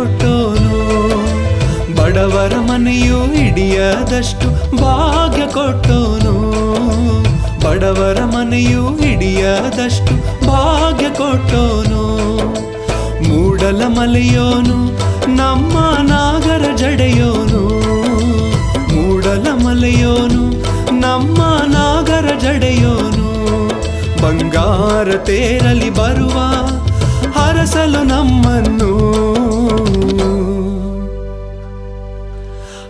ಕೊಟ್ಟೋನು, ಬಡವರ ಮನೆಯೂ ಹಿಡಿಯದಷ್ಟು ಭಾಗ್ಯ ಕೊಟ್ಟೋನು, ಬಡವರ ಮನೆಯೂ ಹಿಡಿಯದಷ್ಟು ಭಾಗ್ಯ ಕೊಟ್ಟೋನು. ಮೂಡಲ ಮಲೆಯೋನು ನಮ್ಮ ನಾಗರ ಜಡೆಯೋನು, ಮೂಡಲ ಮಲೆಯೋನು ನಮ್ಮ ನಾಗರ ಜಡೆಯೋನು. ಬಂಗಾರ ತೇರಲಿ ಬರುವ ಹರಸಲು ನಮ್ಮನ್ನು,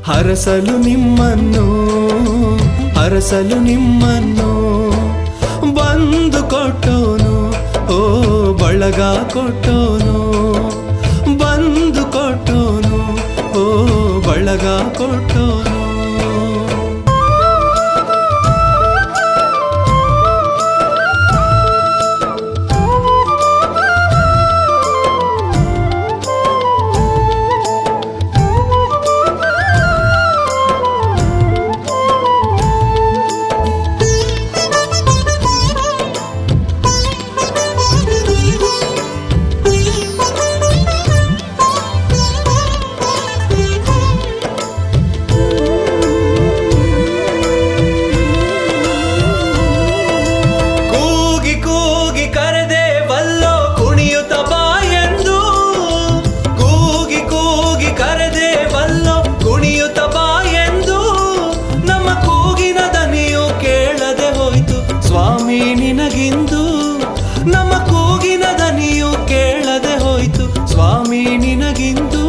ಹರಸಲು ನಿಮ್ಮನ್ನು, ಹರಸಲು ನಿಮ್ಮನ್ನು. ಬಂದು ಕೊಟ್ಟೋನು ಓ ಬಳಗ ಕೊಟ್ಟೋನು, ಬಂದು ಕೊಟ್ಟೋನು ಓ ಬಳಗ ಕೊಟ್ಟೋನು. ನಮ್ಮ ಕೂಗಿನ ದನಿಯು ಕೇಳದೆ ಹೋಯ್ತು ಸ್ವಾಮಿ ನಿನಗಿಂದು.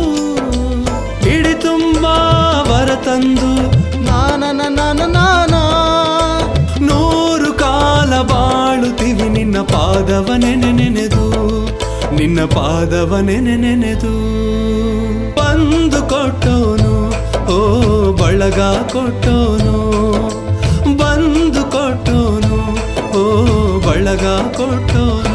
ಇಡಿ ತುಂಬ ವರ ತಂದು ನಾನ ನೂರು ಕಾಲ ಬಾಳುತ್ತೀವಿ ನಿನ್ನ ಪಾದವನೆನೆ ನೆನೆದು, ನಿನ್ನ ಪಾದವನೆನೆ ನೆನೆದು. ಬಂದು ಕೊಟ್ಟೋನು ಓ ಬಳಗ ಕೊಟ್ಟೋನು, ಬಂದು ಕೊಟ್ಟೋನು ಓ ಬಳಗ ಕೊಟ್ಟೋನು.